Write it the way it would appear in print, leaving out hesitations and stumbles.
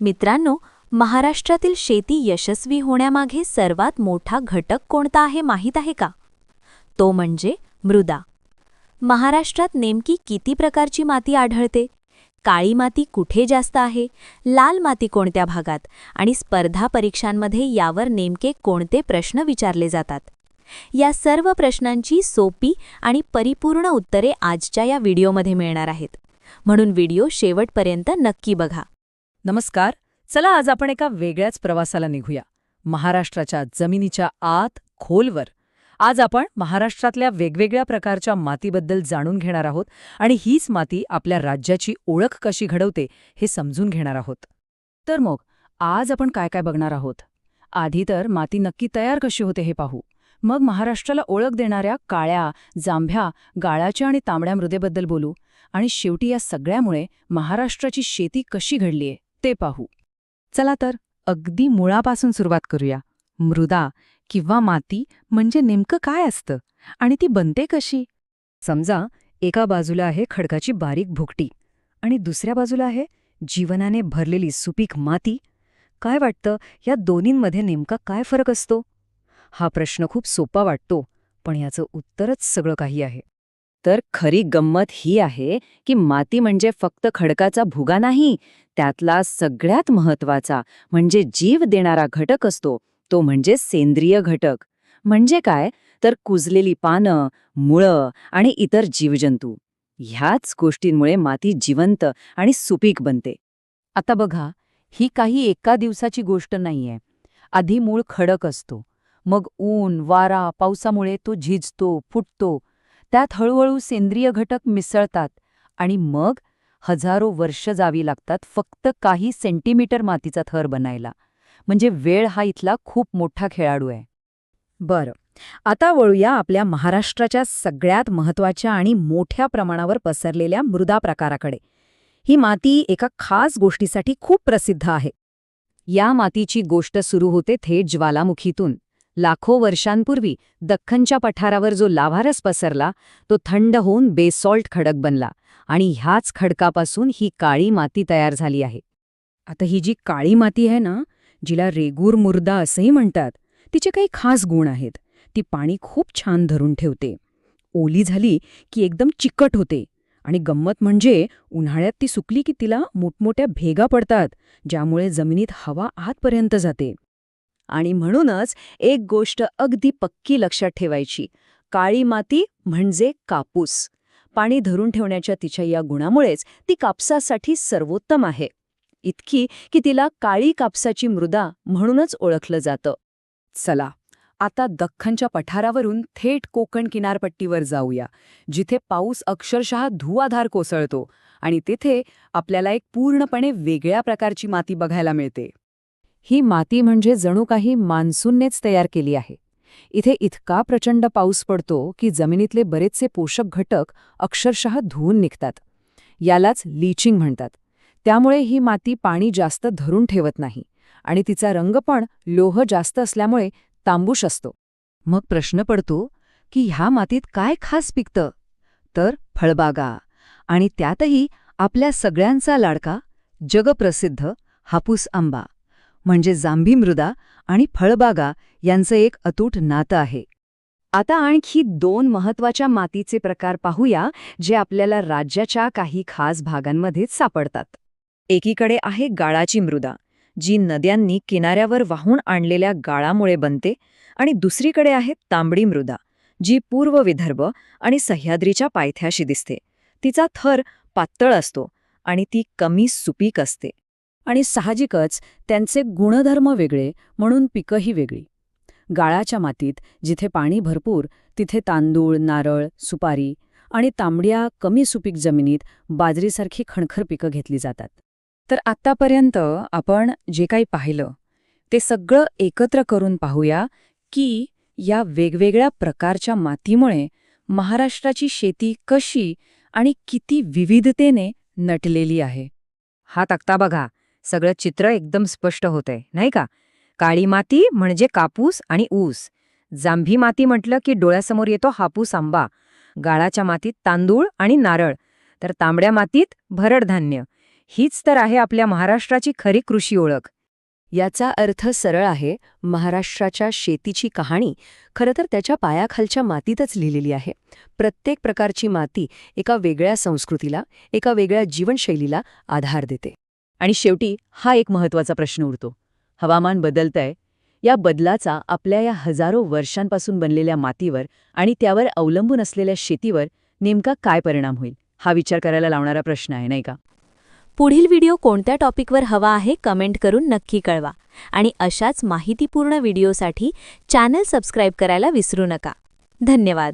मित्रांनो, महाराष्ट्रातील शेती यशस्वी होण्यामागे सर्वात मोठा घटक कोणता आहे माहीत आहे का? तो म्हणजे मृदा. महाराष्ट्रात नेमकी किती प्रकारची माती आढळते? काळी माती कुठे जास्त आहे? लाल माती कोणत्या भागात? आणि स्पर्धा परीक्षांमध्ये यावर नेमके कोणते प्रश्न विचारले जातात? या सर्व प्रश्नांची सोपी आणि परिपूर्ण उत्तरे आजच्या या व्हिडिओमध्ये मिळणार आहेत. म्हणून व्हिडिओ शेवटपर्यंत नक्की बघा. नमस्कार. चला आज आपण एका वेगळ्याच प्रवासाला निघूया. महाराष्ट्राच्या जमिनीच्या आत खोलवर. आज आपण महाराष्ट्रातल्या वेगवेगळ्या प्रकारच्या मातीबद्दल जाणून घेणार आहोत आणि हीच माती आपल्या राज्याची ओळख कशी घडवते हे समजून घेणार आहोत. तर मग आज आपण काय काय बघणार आहोत? आधी तर माती नक्की तयार कशी होते हे पाहू. मग महाराष्ट्राला ओळख देणाऱ्या काळ्या, जांभ्या, गाळाच्या आणि तांबड्या मृदेबद्दल बोलू आणि शेवटी या सगळ्यामुळे महाराष्ट्राची शेती कशी घडलीये ते पाहू. चला तर अगदी मुळापासून सुरुवात करूया. मृदा किंवा माती म्हणजे नेमकं काय असतं आणि ती बनते कशी? समजा एका बाजूला आहे खडकाची बारीक भुकटी आणि दुसऱ्या बाजूला आहे जीवनाने भरलेली सुपीक माती. काय वाटतं, या दोन्हींमध्ये नेमका काय फरक असतो? हा प्रश्न खूप सोपा वाटतो, पण याचं उत्तरच सगळं काही आहे. तर खरी गंमत ही आहे की माती म्हणजे फक्त खडकाचा भुगा नाही, त्यातला सगळ्यात महत्वाचा म्हणजे जीव देणारा घटक असतो, तो म्हणजे सेंद्रिय घटक. म्हणजे काय, तर कुजलेली पानं, मुळं आणि इतर जीवजंतू. ह्याच गोष्टींमुळे माती जिवंत आणि सुपीक बनते. आता बघा, ही काही एका दिवसाची गोष्ट नाहीये. आधी मूळ खडक असतो, मग ऊन, वारा, पावसामुळे तो झिजतो, फुटतो. त्यात हळूहळू सेंद्रिय घटक मिसळतात आणि मग हजारो वर्ष जावी लागतात फक्त काही सेंटीमीटर मातीचा थर बनायला. म्हणजे वेळ हा इथला खूप मोठा खेळाडू आहे. बरं, आता वळूया आपल्या महाराष्ट्राच्या सगळ्यात महत्त्वाच्या आणि मोठ्या प्रमाणावर पसरलेल्या मृदा प्रकाराकडे. ही माती एका खास गोष्टीसाठी खूप प्रसिद्ध आहे. या मातीची गोष्ट सुरू होते थेट ज्वालामुखीतून. लाखो वर्षांपूर्वी दख्खनच्या पठारावर जो लाव्हारस पसरला तो थंड होऊन बेसॉल्ट खडक बनला आणि ह्याच खडकापासून ही काळी माती तयार झाली आहे. आता ही जी काळी माती आहे ना, जिला रेगूर मृदा असंही म्हणतात, तिचे काही खास गुण आहेत. ती पाणी खूप छान धरून ठेवते, ओली झाली की एकदम चिकट होते आणि गंमत म्हणजे उन्हाळ्यात ती सुकली की तिला मोठमोठ्या भेगा पडतात, ज्यामुळे जमिनीत हवा आतपर्यंत जाते. आणि म्हणूनच एक गोष्ट अगदी पक्की लक्षात ठेवायची, काळी माती म्हणजे कापूस. पाणी धरून ठेवण्याच्या तिच्या या गुणामुळेच ती कापसासाठी सर्वोत्तम आहे. इतकी की तिला काळी कापसाची मृदा म्हणूनच ओळखलं जातं. चला आता दख्खनच्या पठारावरून थेट कोकण किनारपट्टीवर जाऊया, जिथे पाऊस अक्षरशः धुवाधार कोसळतो आणि तिथे आपल्याला एक पूर्णपणे वेगळ्या प्रकारची माती बघायला मिळते. ही माती म्हणजे जणू काही मान्सूननेच तयार केली आहे. इथे इतका प्रचंड पाऊस पडतो की जमिनीतले बरेचसे पोषक घटक अक्षरशः धुवून निघतात. यालाच लीचिंग म्हणतात. त्यामुळे ही माती पाणी जास्त धरून ठेवत नाही आणि तिचा रंग पण लोह जास्त असल्यामुळे तांबूस असतो. मग प्रश्न पडतो की ह्या मातीत काय खास पिकतं? तर फळबागा, आणि त्यातही आपल्या सगळ्यांचा लाडका, जगप्रसिद्ध हापूस आंबा. म्हणजे जांभी मृदा आणि फळबागा यांचं एक अतूट नातं आहे. आता आणखी दोन महत्त्वाच्या मातीचे प्रकार पाहूया, जे आपल्याला राज्याच्या काही खास भागांमध्येच सापडतात. एकीकडे आहे गाळाची मृदा, जी नद्यांनी किनाऱ्यावर वाहून आणलेल्या गाळामुळे बनते, आणि दुसरीकडे आहे तांबडी मृदा, जी पूर्व विदर्भ आणि सह्याद्रीच्या पायथ्याशी दिसते. तिचा थर पातळ असतो आणि ती कमी सुपीक असते. आणि साहजिकच त्यांचे गुणधर्म वेगळे, म्हणून पिकंही वेगळी. गाळाच्या मातीत जिथे पाणी भरपूर तिथे तांदूळ, नारळ, सुपारी, आणि तांबड्या कमी सुपीक जमिनीत बाजरीसारखी खणखर पिकं घेतली जातात. तर आत्तापर्यंत आपण जे काही पाहिलं ते सगळं एकत्र करून पाहूया की या वेगवेगळ्या प्रकारच्या मातीमुळे महाराष्ट्राची शेती कशी आणि किती विविधतेने नटलेली आहे. हा तक्ता बघा, सगळं चित्र एकदम स्पष्ट होतंय, नाही का? काळी माती म्हणजे कापूस आणि ऊस. जांभी माती म्हटलं की डोळ्यासमोर येतो हापूस आंबा. गाळाच्या मातीत तांदूळ आणि नारळ. तर तांबड्या मातीत भरड धान्य. हीच तर आहे आपल्या महाराष्ट्राची खरी कृषी ओळख. याचा अर्थ सरळ आहे, महाराष्ट्राच्या शेतीची कहाणी खरं तर त्याच्या पायाखालच्या मातीतच लिहिलेली आहे. प्रत्येक प्रकारची माती एका वेगळ्या संस्कृतीला, एका वेगळ्या जीवनशैलीला आधार देते. आणि शेवटी हा एक महत्त्वाचा प्रश्न उरतो. हवामान बदलतंय. या बदलाचा आपल्या या हजारो वर्षांपासून बनलेल्या मातीवर आणि त्यावर अवलंबून असलेल्या शेतीवर नेमका काय परिणाम होईल? हा विचार करायला लावणारा प्रश्न आहे, नाही का? पुढील व्हिडिओ कोणत्या टॉपिकवर हवा आहे कमेंट करून नक्की कळवा. आणि अशाच माहितीपूर्ण व्हिडिओसाठी चॅनल सबस्क्राईब करायला विसरू नका. धन्यवाद.